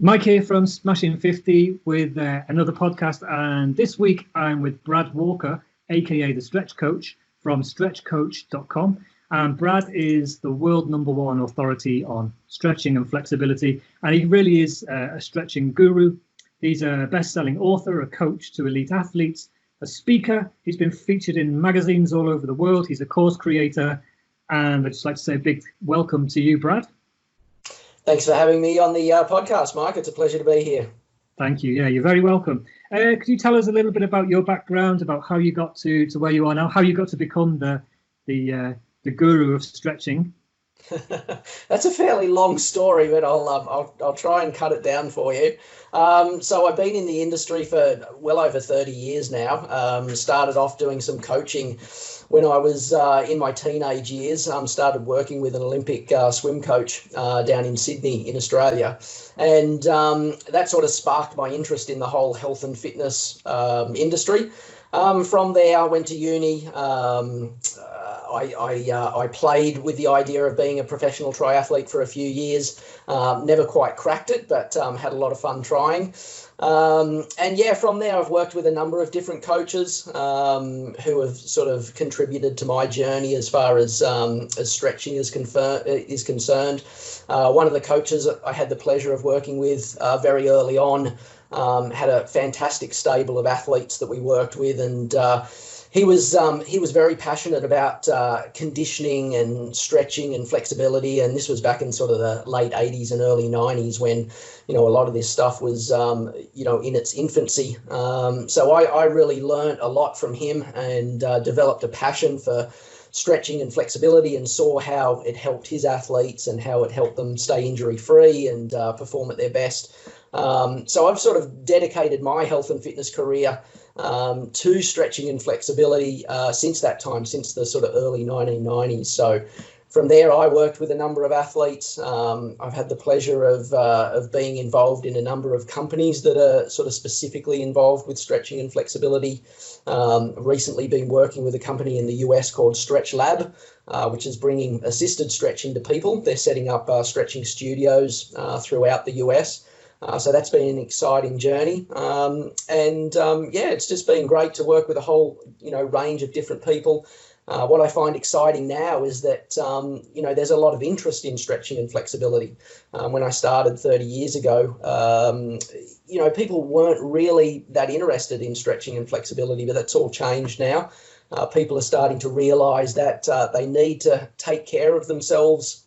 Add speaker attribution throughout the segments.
Speaker 1: Mike here from Smashing 50 with another podcast, and this week I'm with Brad Walker, aka the Stretch Coach from stretchcoach.com. And Brad is the world #1 authority on stretching and flexibility, and he really is a stretching guru. He's a best-selling author, a coach to elite athletes, a speaker. He's been featured in magazines all over the world. He's a course creator, and I'd just like to say a big welcome to you, Brad.
Speaker 2: Thanks for having me on the podcast, Mike. It's a pleasure to be here.
Speaker 1: Thank you. Yeah, you're very welcome. Could you tell us a little bit about your background, about how you got to where you are now, how you got to become the guru of stretching?
Speaker 2: That's a fairly long story, but I'll try and cut it down for you. So I've been in the industry for well over 30 years now. Started off doing some coaching when I was in my teenage years. Started working with an Olympic swim coach down in Sydney in Australia. And that sort of sparked my interest in the whole health and fitness industry. From there, I went to uni. I played with the idea of being a professional triathlete for a few years. Never quite cracked it, but had a lot of fun trying. And yeah, from there, I've worked with a number of different coaches who have sort of contributed to my journey as far as stretching is concerned. One of the coaches I had the pleasure of working with very early on had a fantastic stable of athletes that we worked with, and he was very passionate about conditioning and stretching and flexibility, and this was back in sort of the late 80s and early 90s when, a lot of this stuff was, in its infancy. So I really learned a lot from him and developed a passion for stretching and flexibility, and saw how it helped his athletes and how it helped them stay injury-free and perform at their best. So I've sort of dedicated my health and fitness career to stretching and flexibility since that time, since the sort of early 1990s. So from there, I worked with a number of athletes. I've had the pleasure of being involved in a number of companies that are sort of specifically involved with stretching and flexibility. Recently been working with a company in the US called Stretch Lab, which is bringing assisted stretching to people. They're setting up stretching studios throughout the US. So that's been an exciting journey. It's just been great to work with a whole, range of different people. What I find exciting now is that, there's a lot of interest in stretching and flexibility. When I started 30 years ago, people weren't really that interested in stretching and flexibility, but that's all changed now. People are starting to realise that they need to take care of themselves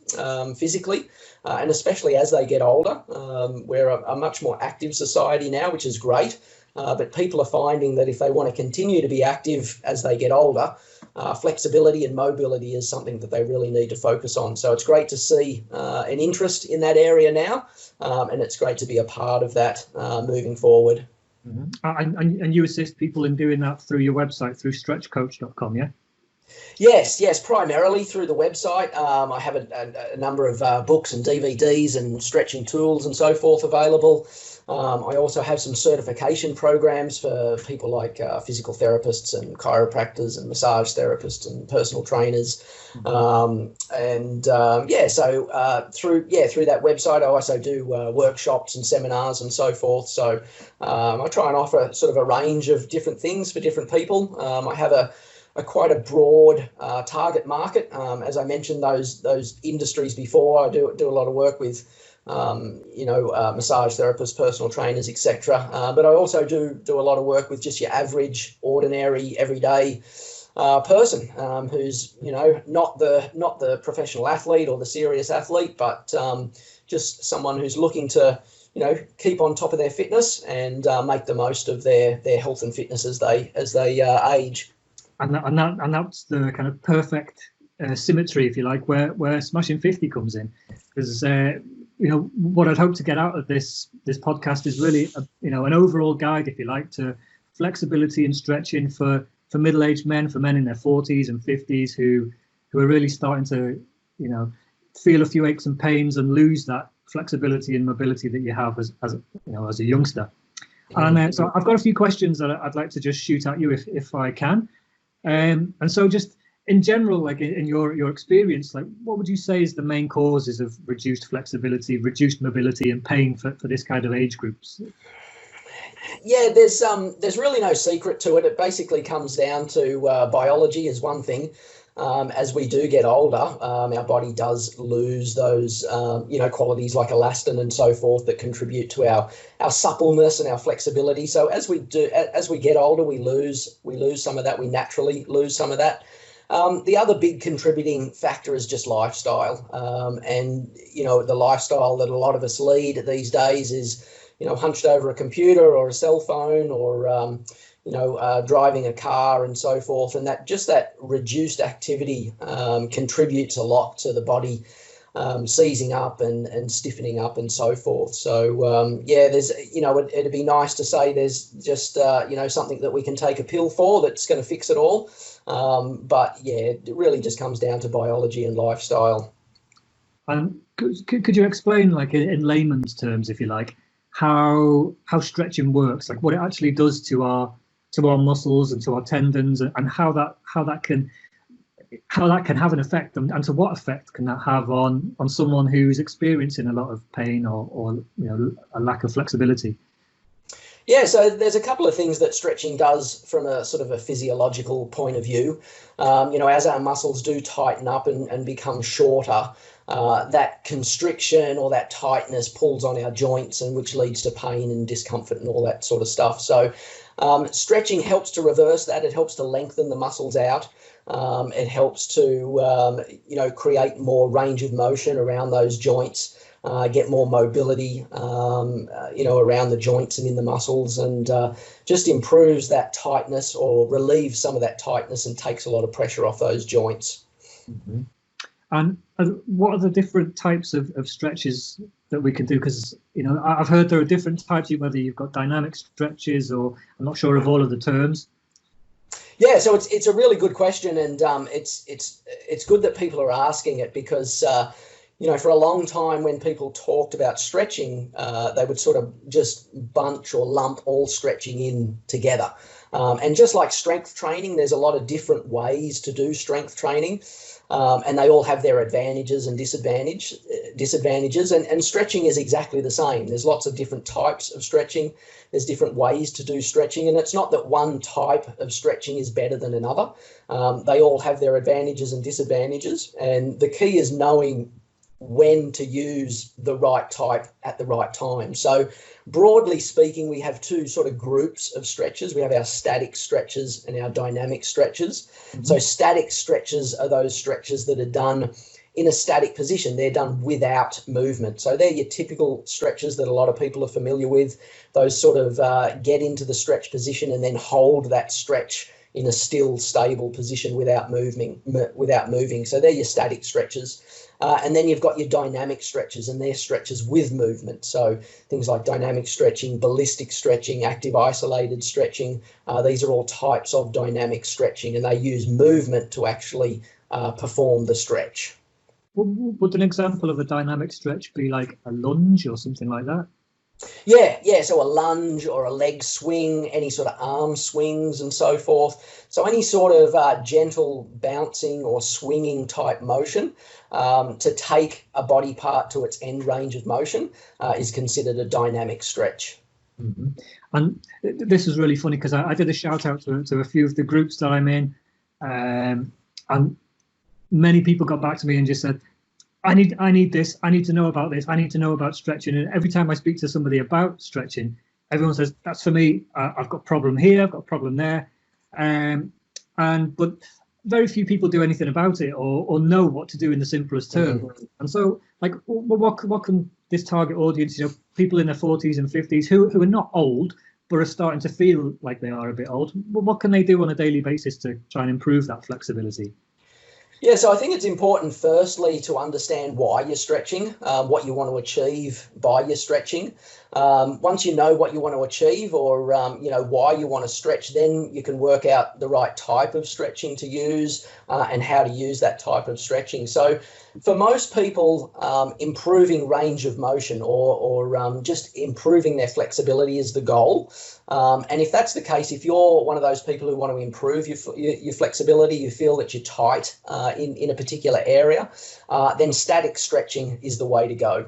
Speaker 2: physically, and especially as they get older. We're a much more active society now, which is great, but people are finding that if they want to continue to be active as they get older, flexibility and mobility is something that they really need to focus on. So it's great to see an interest in that area now, and it's great to be a part of that moving forward.
Speaker 1: Mm-hmm. And you assist people in doing that through your website, through stretchcoach.com, yeah?
Speaker 2: Yes, primarily through the website. I have a number of books and DVDs and stretching tools and so forth available. I also have some certification programs for people like physical therapists and chiropractors and massage therapists and personal trainers. So through that website, I also do workshops and seminars and so forth. So I try and offer sort of a range of different things for different people. I have quite a broad target market. As I mentioned, those industries before, I do a lot of work with massage therapists, personal trainers, etc. But I also do a lot of work with just your average, ordinary, everyday person who's not the professional athlete or the serious athlete, but just someone who's looking to keep on top of their fitness and make the most of their health and fitness as they age.
Speaker 1: And that's the kind of perfect symmetry, if you like, where Smashing 50 comes in, because what I'd hope to get out of this podcast is really an overall guide, if you like, to flexibility and stretching for middle-aged men, for men in their 40s and 50s who are really starting to feel a few aches and pains and lose that flexibility and mobility that you have as a youngster. And so I've got a few questions that I'd like to just shoot at you if I can. And so just in general, like in your experience, like what would you say is the main causes of reduced flexibility, reduced mobility, and pain for this kind of age groups?
Speaker 2: Yeah, there's really no secret to it. It basically comes down to biology is one thing. As we do get older, our body does lose those, qualities like elastin and so forth that contribute to our suppleness and our flexibility. So as we get older, we lose some of that. We naturally lose some of that. The other big contributing factor is just lifestyle. And the lifestyle that a lot of us lead these days is, hunched over a computer or a cell phone or, driving a car and so forth. And that reduced activity contributes a lot to the body seizing up and stiffening up and so forth. So, there's, it'd be nice to say there's just, something that we can take a pill for that's going to fix it all. But yeah, it really just comes down to biology and lifestyle.
Speaker 1: And could you explain, like in layman's terms, if you like, how stretching works, like what it actually does to our muscles and to our tendons, and how that can have an effect, and to what effect can that have on someone who's experiencing a lot of pain or a lack of flexibility?
Speaker 2: Yeah, so there's a couple of things that stretching does from a sort of a physiological point of view. As our muscles do tighten up and become shorter, that constriction or that tightness pulls on our joints, and which leads to pain and discomfort and all that sort of stuff. So stretching helps to reverse that. It helps to lengthen the muscles out. It helps to, create more range of motion around those joints. Get more mobility, around the joints and in the muscles, and just improves that tightness or relieves some of that tightness and takes a lot of pressure off those joints.
Speaker 1: Mm-hmm. And what are the different types of stretches that we can do? Because, I've heard there are different types, whether you've got dynamic stretches, or I'm not sure of all of the terms.
Speaker 2: Yeah, so it's a really good question, and it's good that people are asking it, because for a long time when people talked about stretching, they would sort of just bunch or lump all stretching in together. And just like strength training, there's a lot of different ways to do strength training, and they all have their advantages and disadvantages. And stretching is exactly the same. There's lots of different types of stretching. There's different ways to do stretching, and it's not that one type of stretching is better than another. They all have their advantages and disadvantages, and the key is knowing when to use the right type at the right time. So broadly speaking, we have two sort of groups of stretches. We have our static stretches and our dynamic stretches. Mm-hmm. So static stretches are those stretches that are done in a static position. They're done without movement. So they're your typical stretches that a lot of people are familiar with. Those sort of get into the stretch position and then hold that stretch in a still, stable position without moving. So they're your static stretches. And then you've got your dynamic stretches, and they're stretches with movement. So things like dynamic stretching, ballistic stretching, active isolated stretching, these are all types of dynamic stretching, and they use movement to actually perform the stretch.
Speaker 1: Would an example of a dynamic stretch be like a lunge or something like that?
Speaker 2: Yeah. So a lunge or a leg swing, any sort of arm swings and so forth. So any sort of gentle bouncing or swinging type motion to take a body part to its end range of motion is considered a dynamic stretch.
Speaker 1: Mm-hmm. And this is really funny, because I did a shout out to a few of the groups that I'm in, and many people got back to me and just said, I need this. I need to know about this. I need to know about stretching. And every time I speak to somebody about stretching, everyone says, that's for me. I've got a problem here. I've got a problem there. But very few people do anything about it or know what to do in the simplest terms. Mm-hmm. And so, like, what can this target audience, people in their 40s and 50s who are not old, but are starting to feel like they are a bit old, what can they do on a daily basis to try and improve that flexibility?
Speaker 2: Yeah, so I think it's important, firstly, to understand why you're stretching, what you want to achieve by your stretching. Once you know what you want to achieve, or why you want to stretch, then you can work out the right type of stretching to use and how to use that type of stretching. So for most people, improving range of motion or just improving their flexibility is the goal. And if that's the case, if you're one of those people who want to improve your flexibility, you feel that you're tight in a particular area, then static stretching is the way to go.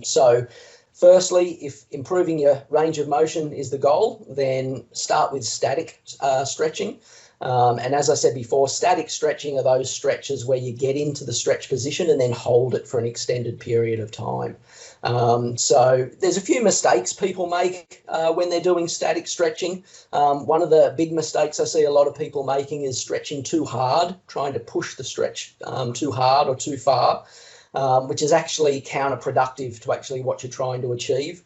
Speaker 2: So firstly, if improving your range of motion is the goal, then start with static stretching. And as I said before, static stretching are those stretches where you get into the stretch position and then hold it for an extended period of time. So there's a few mistakes people make when they're doing static stretching. One of the big mistakes I see a lot of people making is stretching too hard, trying to push the stretch too hard or too far, which is actually counterproductive to actually what you're trying to achieve.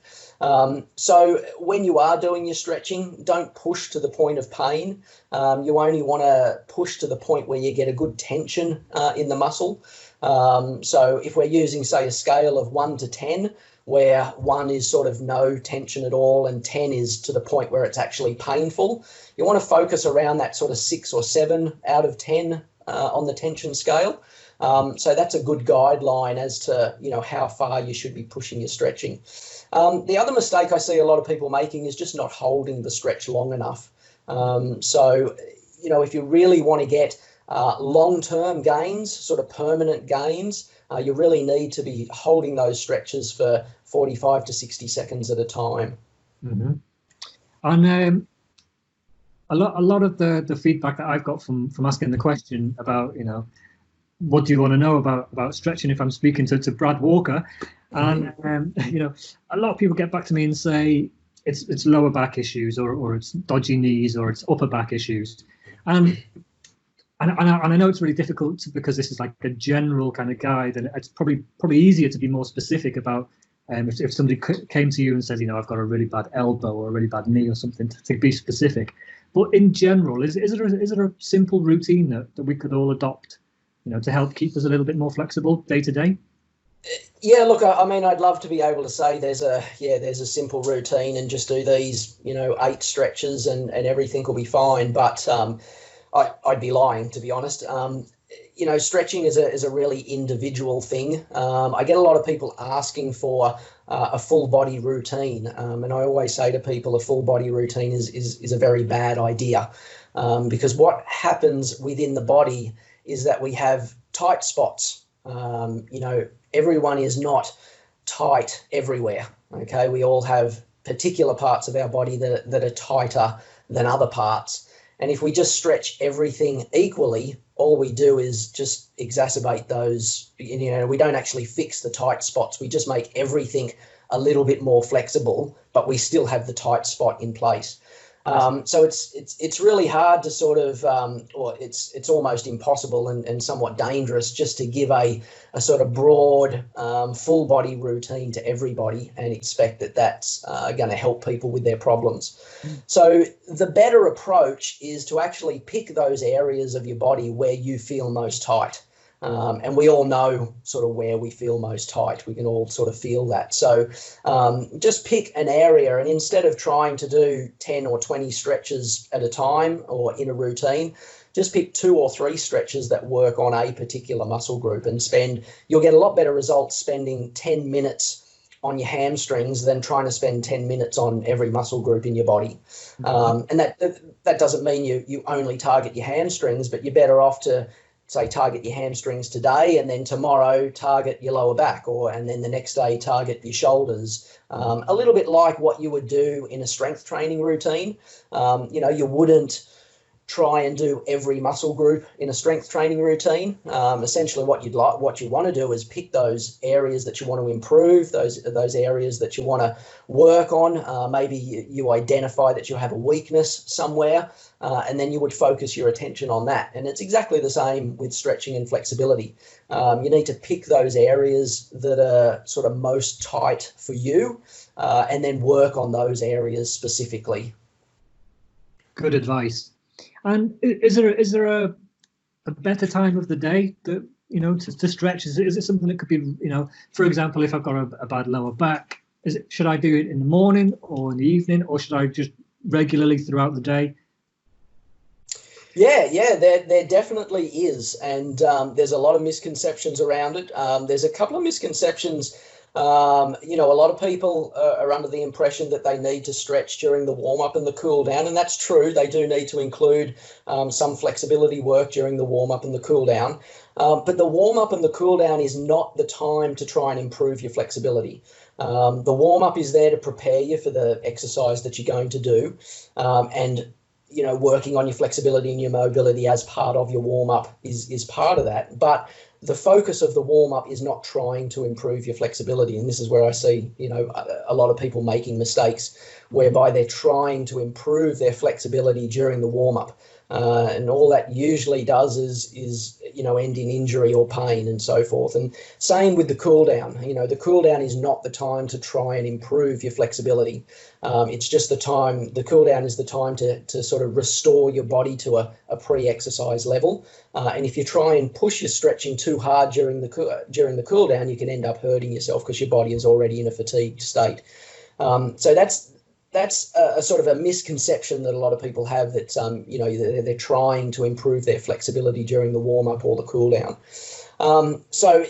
Speaker 2: So when you are doing your stretching, don't push to the point of pain. You only want to push to the point where you get a good tension in the muscle. So if we're using, say, a scale of 1 to 10, where 1 is sort of no tension at all and 10 is to the point where it's actually painful, you want to focus around that sort of 6 or 7 out of 10 on the tension scale. So that's a good guideline as to, how far you should be pushing your stretching. The other mistake I see a lot of people making is just not holding the stretch long enough. So, if you really want to get long-term gains, sort of permanent gains, you really need to be holding those stretches for 45 to 60 seconds at a time.
Speaker 1: Mm-hmm. And a lot of the feedback that I've got from asking the question about, what do you want to know about stretching, if I'm speaking to Brad Walker, and a lot of people get back to me and say it's lower back issues, or it's dodgy knees, or it's upper back issues, and I know it's really difficult because this is like a general kind of guide, and it's probably easier to be more specific about if somebody came to you and says, I've got a really bad elbow or a really bad knee or something, to be specific. But in general, is there a simple routine that we could all adopt, to help keep us a little bit more flexible day to day?
Speaker 2: Yeah, look, I mean, I'd love to be able to say there's a simple routine and just do these, 8 stretches and everything will be fine. But I'd be lying, to be honest. Stretching is a really individual thing. I get a lot of people asking for a full body routine. And I always say to people, a full body routine is a very bad idea, because what happens within the body is that we have tight spots. Everyone is not tight everywhere. Okay, we all have particular parts of our body that are tighter than other parts. And if we just stretch everything equally, all we do is just exacerbate those. We don't actually fix the tight spots. We just make everything a little bit more flexible, but we still have the tight spot in place. So it's really hard to sort of, or it's almost impossible and somewhat dangerous just to give a sort of broad, full body routine to everybody and expect that that's going to help people with their problems. So the better approach is to actually pick those areas of your body where you feel most tight. And we all know sort of where we feel most tight. We can all sort of feel that. So just pick an area, and instead of trying to do 10 or 20 stretches at a time or in a routine, just pick 2 or 3 stretches that work on a particular muscle group and you'll get a lot better results spending 10 minutes on your hamstrings than trying to spend 10 minutes on every muscle group in your body. And that doesn't mean you only target your hamstrings, but you're better off to say target your hamstrings today, and then tomorrow target your lower back, and then the next day target your shoulders. A little bit like what you would do in a strength training routine. You wouldn't try and do every muscle group in a strength training routine. Essentially what you want to do is pick those areas that you want to improve, those areas that you want to work on. Maybe you identify that you have a weakness somewhere, and then you would focus your attention on that. And it's exactly the same with stretching and flexibility. You need to pick those areas that are sort of most tight for you, and then work on those areas specifically.
Speaker 1: Good advice. And is there a better time of the day that to stretch? Is it something that could be, for example, if I've got a bad lower back, should I do it in the morning or in the evening, or should I just regularly throughout the day?
Speaker 2: Yeah, there definitely is, and there's a lot of misconceptions around it. There's a couple of misconceptions. A lot of people are under the impression that they need to stretch during the warm-up and the cool-down, and that's true. They do need to include some flexibility work during the warm-up and the cool-down. But the warm-up and the cool-down is not the time to try and improve your flexibility. The warm-up is there to prepare you for the exercise that you're going to do, and working on your flexibility and your mobility as part of your warm-up is part of that. But the focus of the warm-up is not trying to improve your flexibility. And this is where I see, a lot of people making mistakes whereby they're trying to improve their flexibility during the warm-up. And all that usually does is end in injury or pain and so forth. And same with the cool down. The cool down is not the time to try and improve your flexibility. It's just the cool down is the time to sort of restore your body to a pre-exercise level. And if you try and push your stretching too hard during the cool down, you can end up hurting yourself because your body is already in a fatigued state. So that's a sort of a misconception that a lot of people have, that they're trying to improve their flexibility during the warm-up or the cool-down. So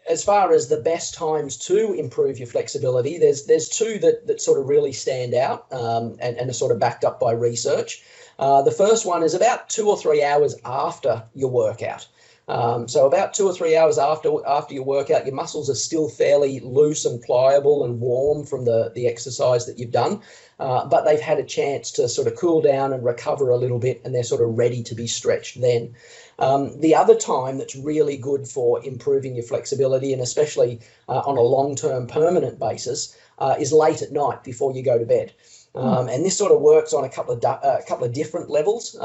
Speaker 2: as far as the best times to improve your flexibility, there's two that sort of really stand out and are sort of backed up by research. The first one is about 2 or 3 hours after your workout. So about 2 or 3 hours after your workout, your muscles are still fairly loose and pliable and warm from the exercise that you've done, but they've had a chance to sort of cool down and recover a little bit, and they're sort of ready to be stretched then. The other time that's really good for improving your flexibility, and especially on a long-term permanent basis, is late at night before you go to bed. And this sort of works on a couple of different levels.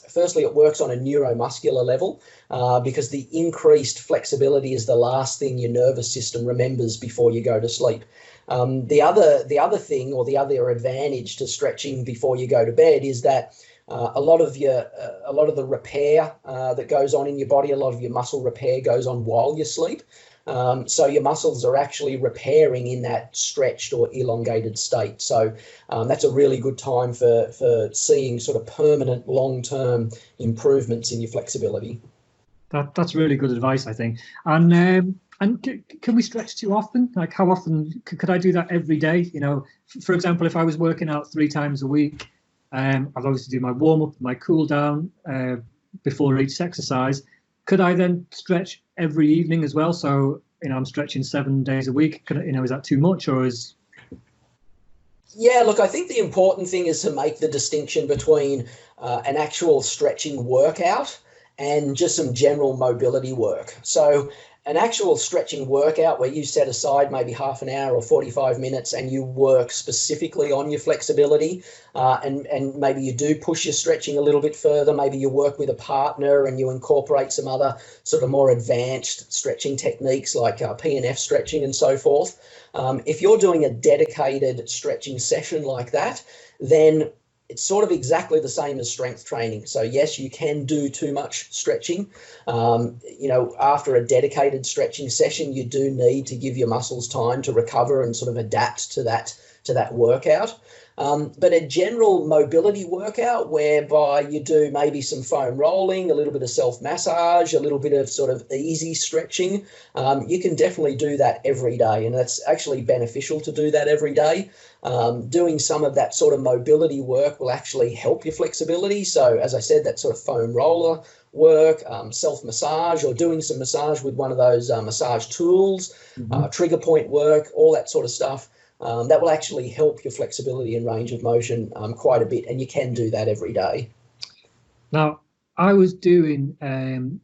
Speaker 2: Firstly, it works on a neuromuscular level because the increased flexibility is the last thing your nervous system remembers before you go to sleep. The other thing, or the other advantage to stretching before you go to bed, is that a lot of the repair that goes on in your body, a lot of your muscle repair goes on while you sleep. So your muscles are actually repairing in that stretched or elongated state. So that's a really good time for seeing sort of permanent long-term improvements in your flexibility.
Speaker 1: That's really good advice, I think. And can we stretch too often? Like, how often could I do that every day? For example, if I was working out 3 times a week, I'd obviously do my warm-up, my cool-down before each exercise. Could I then stretch every evening as well? So, I'm stretching 7 days a week. Is that too much, or is?
Speaker 2: Yeah, look, I think the important thing is to make the distinction between an actual stretching workout and just some general mobility work. So an actual stretching workout where you set aside maybe half an hour or 45 minutes and you work specifically on your flexibility, and maybe you do push your stretching a little bit further. Maybe you work with a partner and you incorporate some other sort of more advanced stretching techniques like P&F stretching and so forth. If you're doing a dedicated stretching session like that, then it's sort of exactly the same as strength training. So yes, you can do too much stretching. After a dedicated stretching session, you do need to give your muscles time to recover and sort of adapt to that workout. But a general mobility workout whereby you do maybe some foam rolling, a little bit of self-massage, a little bit of sort of easy stretching, you can definitely do that every day. And that's actually beneficial to do that every day. Doing some of that sort of mobility work will actually help your flexibility. So as I said, that sort of foam roller work, self-massage, or doing some massage with one of those massage tools, trigger point work, all that sort of stuff. That will actually help your flexibility and range of motion quite a bit, and you can do that every day.
Speaker 1: Now, I was doing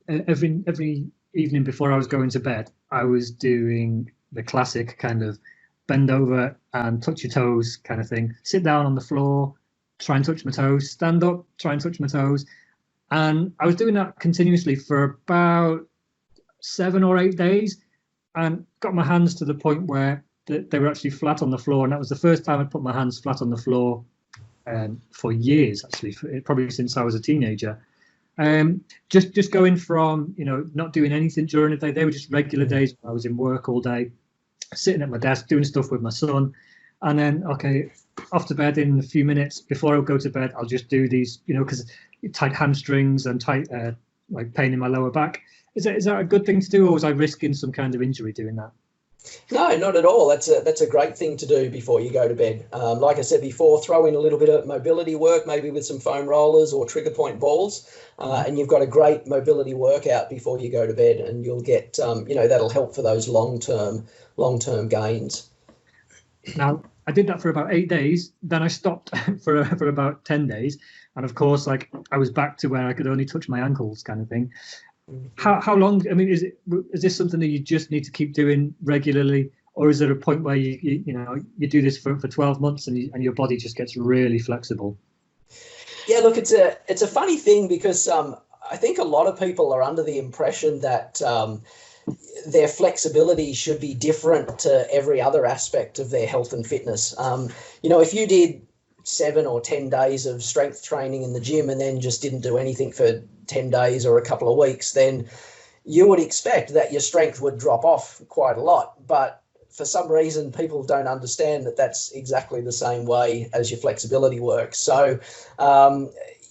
Speaker 1: every evening before I was going to bed, I was doing the classic kind of bend over and touch your toes kind of thing. Sit down on the floor, try and touch my toes, stand up, try and touch my toes. And I was doing that continuously for about 7 or 8 days, and got my hands to the point where they were actually flat on the floor. And that was the first time I'd put my hands flat on the floor for years, actually, probably since I was a teenager. Just going from, not doing anything during the day. They were just regular days when I was in work all day. sitting at my desk doing stuff with my son, and then okay, off to bed in a few minutes. Before I go to bed, I'll just do these, because tight hamstrings and tight like pain in my lower back. Is that a good thing to do, or was I risking some kind of injury doing that?
Speaker 2: No, not at all. That's a great thing to do before you go to bed. Like I said before, throw in a little bit of mobility work, maybe with some foam rollers or trigger point balls, and you've got a great mobility workout before you go to bed, and you'll get, that'll help for those long-term gains.
Speaker 1: Now, I did that for about 8 days. Then I stopped for about 10 days, and of course, like I was back to where I could only touch my ankles, kind of thing. How long? I mean, is this something that you just need to keep doing regularly, or is there a point where you do this for 12 months and your body just gets really flexible?
Speaker 2: Yeah, look, it's a funny thing because I think a lot of people are under the impression that their flexibility should be different to every other aspect of their health and fitness. If you did 7 or 10 days of strength training in the gym and then just didn't do anything for 10 days or a couple of weeks, then you would expect that your strength would drop off quite a lot. But for some reason, people don't understand that that's exactly the same way as your flexibility works. So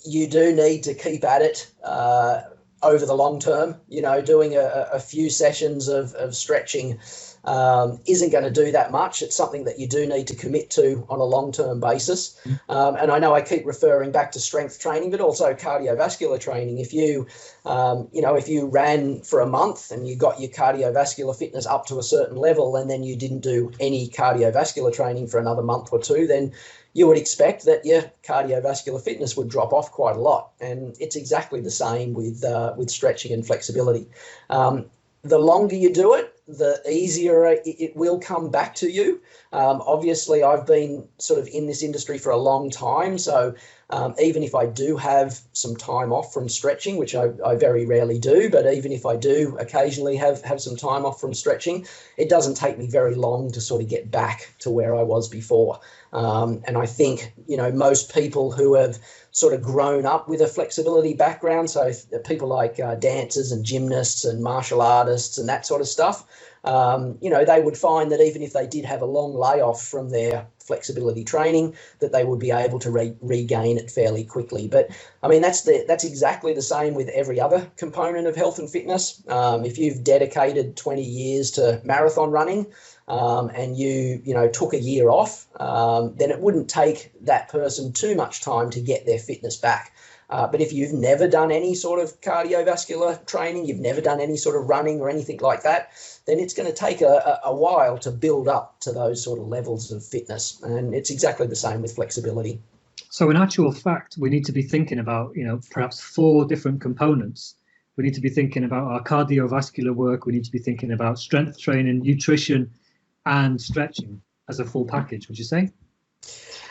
Speaker 2: you do need to keep at it over the long term. Doing a few sessions of stretching isn't going to do that much. It's something that you do need to commit to on a long-term basis. And I know I keep referring back to strength training, but also cardiovascular training. If you ran for a month and you got your cardiovascular fitness up to a certain level, and then you didn't do any cardiovascular training for another month or two, then you would expect that your cardiovascular fitness would drop off quite a lot. And it's exactly the same with stretching and flexibility. The longer you do it, the easier it will come back to you. Obviously, I've been sort of in this industry for a long time. So even if I do have some time off from stretching, which I very rarely do, but even if I do occasionally have some time off from stretching, it doesn't take me very long to sort of get back to where I was before. And I think, most people who have sort of grown up with a flexibility background, so people like dancers and gymnasts and martial artists and that sort of stuff, they would find that even if they did have a long layoff from their flexibility training, that they would be able to regain it fairly quickly. But I mean, that's exactly the same with every other component of health and fitness. If you've dedicated 20 years to marathon running, and you took a year off, then it wouldn't take that person too much time to get their fitness back. But if you've never done any sort of cardiovascular training, you've never done any sort of running or anything like that, then it's going to take a while to build up to those sort of levels of fitness. And it's exactly the same with flexibility.
Speaker 1: So in actual fact, we need to be thinking about, perhaps 4 different components. We need to be thinking about our cardiovascular work. We need to be thinking about strength training, nutrition, and stretching as a full package, would you say?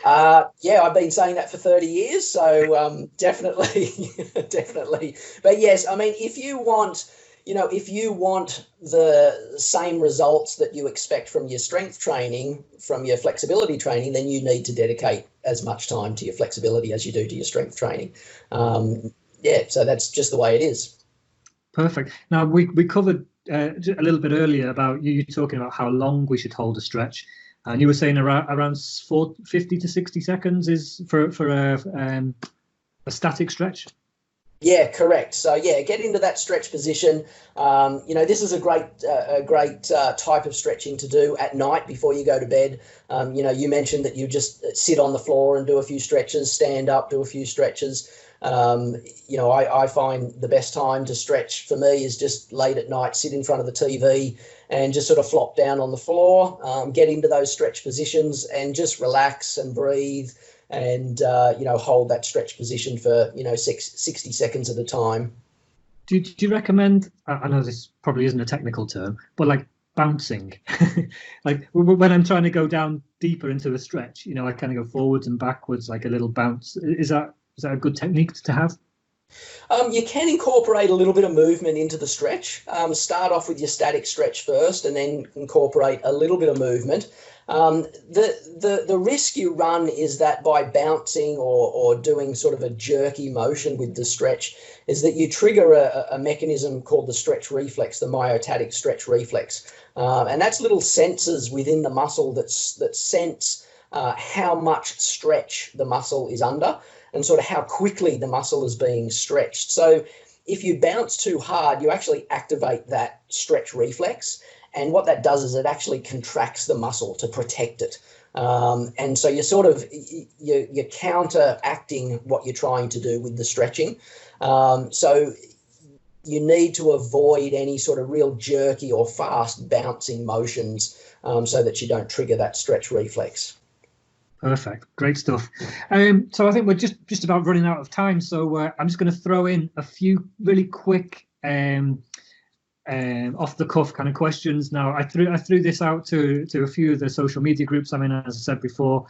Speaker 2: Yeah, I've been saying that for 30 years, so definitely. But yes, I mean, if you want the same results that you expect from your strength training, from your flexibility training, then you need to dedicate as much time to your flexibility as you do to your strength training. So that's just the way it is.
Speaker 1: Perfect. Now, we covered a little bit earlier about you talking about how long we should hold a stretch, and you were saying around 50 to 60 seconds is for a static stretch.
Speaker 2: Yeah, correct. So yeah, get into that stretch position. This is a great type of stretching to do at night before you go to bed. You mentioned that you just sit on the floor and do a few stretches, stand up, do a few stretches. I find the best time to stretch for me is just late at night, sit in front of the TV and just sort of flop down on the floor, get into those stretch positions and just relax and breathe and, hold that stretch position for, 60 seconds at a time.
Speaker 1: Do you recommend, I know this probably isn't a technical term, but like bouncing, like when I'm trying to go down deeper into a stretch, I kind of go forwards and backwards, like a little bounce. Is that a good technique to have?
Speaker 2: You can incorporate a little bit of movement into the stretch. Start off with your static stretch first and then incorporate a little bit of movement. The risk you run is that by bouncing or doing sort of a jerky motion with the stretch is that you trigger a mechanism called the stretch reflex, the myotatic stretch reflex. And that's little sensors within the muscle that sense how much stretch the muscle is under and sort of how quickly the muscle is being stretched. So if you bounce too hard, you actually activate that stretch reflex. And what that does is it actually contracts the muscle to protect it. And so you're sort of, you're counteracting what you're trying to do with the stretching. So you need to avoid any sort of real jerky or fast bouncing motions so that you don't trigger that stretch reflex.
Speaker 1: Perfect. Great stuff. So I think we're just about running out of time. So I'm just going to throw in a few really quick off the cuff kind of questions. Now, I threw this out to a few of the social media groups I'm in, as I said before,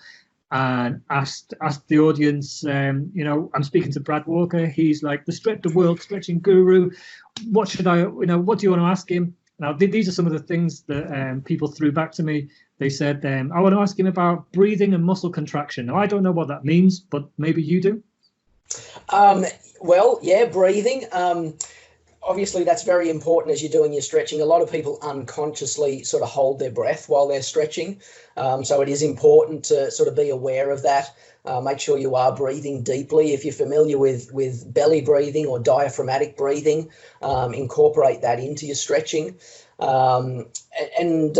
Speaker 1: and asked the audience. I'm speaking to Brad Walker. He's like the world stretching guru. What should I? What do you want to ask him? Now, these are some of the things that people threw back to me. They said, I want to ask him about breathing and muscle contraction. Now, I don't know what that means, but maybe you do.
Speaker 2: Well, yeah, breathing. Obviously, that's very important as you're doing your stretching. A lot of people unconsciously sort of hold their breath while they're stretching. So it is important to sort of be aware of that. Make sure you are breathing deeply. If you're familiar with belly breathing or diaphragmatic breathing, incorporate that into your stretching. And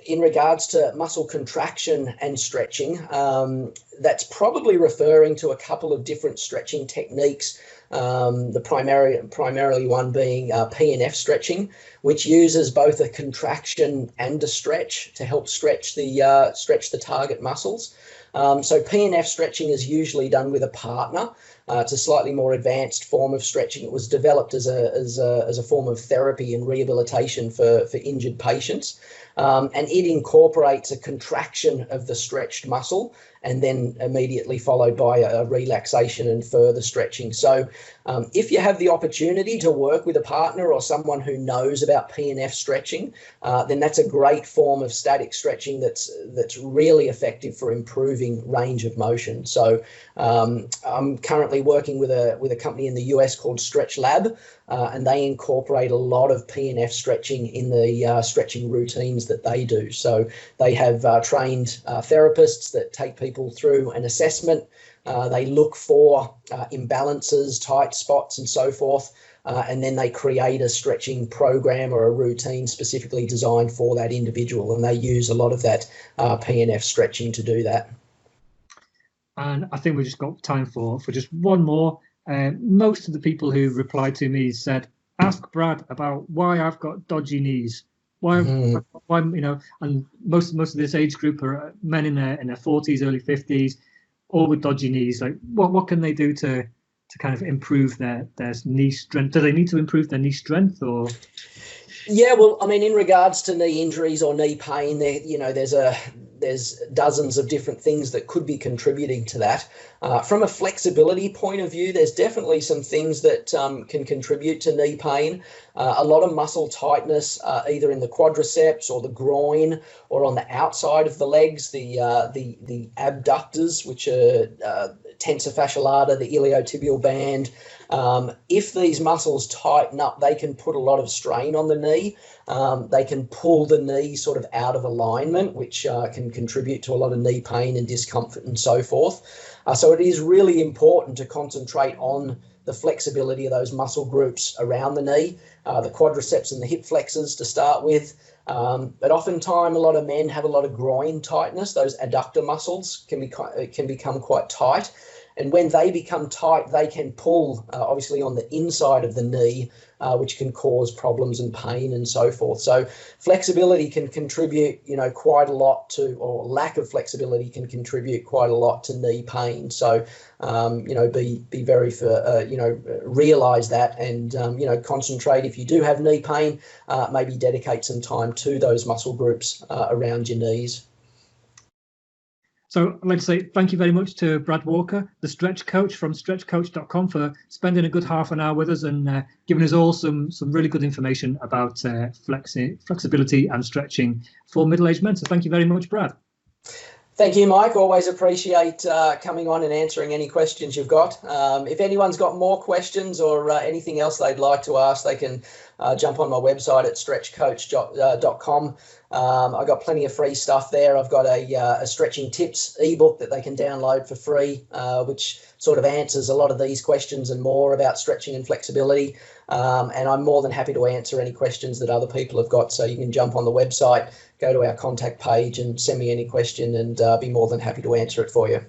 Speaker 2: in regards to muscle contraction and stretching, that's probably referring to a couple of different stretching techniques. The primarily one being P&F stretching, which uses both a contraction and a stretch to help stretch the target muscles. So P&F stretching is usually done with a partner. It's a slightly more advanced form of stretching. It was developed as a form of therapy and rehabilitation for injured patients. And it incorporates a contraction of the stretched muscle and then immediately followed by a relaxation and further stretching. So if you have the opportunity to work with a partner or someone who knows about P&F stretching, then that's a great form of static stretching that's really effective for improving range of motion. So I'm currently working with a company in the US called Stretch Lab, and they incorporate a lot of P&F stretching in the stretching routines that they do. So they have trained therapists that take people through an assessment. They look for imbalances, tight spots, and so forth. And then they create a stretching program or a routine specifically designed for that individual. And they use a lot of that P&F stretching to do that.
Speaker 1: And I think we just got time for just one more. Most of the people who replied to me said, ask Brad about why I've got dodgy knees. Why, and most of this age group are men in their 40s, early 50s, all with dodgy knees. Like, what can they do to kind of improve their knee strength? Do they need to improve their knee strength, or?
Speaker 2: Yeah, well, I mean, in regards to knee injuries or knee pain, there's dozens of different things that could be contributing to that. From a flexibility point of view, there's definitely some things that can contribute to knee pain. A lot of muscle tightness, either in the quadriceps or the groin or on the outside of the legs, the abductors, which are tensor fasciae lata, the iliotibial band. If these muscles tighten up, they can put a lot of strain on the knee. They can pull the knee sort of out of alignment, which can contribute to a lot of knee pain and discomfort and so forth. So it is really important to concentrate on the flexibility of those muscle groups around the knee, the quadriceps and the hip flexors to start with. But oftentimes a lot of men have a lot of groin tightness. Those adductor muscles can become quite tight. And when they become tight, they can pull, obviously, on the inside of the knee, which can cause problems and pain and so forth. So flexibility can contribute, quite a lot to, or lack of flexibility can contribute quite a lot to knee pain. So, be very, realize that and, concentrate. If you do have knee pain, maybe dedicate some time to those muscle groups around your knees.
Speaker 1: So I'd like to say thank you very much to Brad Walker, the stretch coach from stretchcoach.com, for spending a good half an hour with us and giving us all some really good information about flexibility and stretching for middle-aged men. So thank you very much, Brad.
Speaker 2: Thank you, Mike. Always appreciate coming on and answering any questions you've got. If anyone's got more questions or anything else they'd like to ask, they can jump on my website at stretchcoach.com. I've got plenty of free stuff there. I've got a stretching tips ebook that they can download for free, which sort of answers a lot of these questions and more about stretching and flexibility. And I'm more than happy to answer any questions that other people have got. So you can jump on the website, go to our contact page and send me any question, and be more than happy to answer it for you.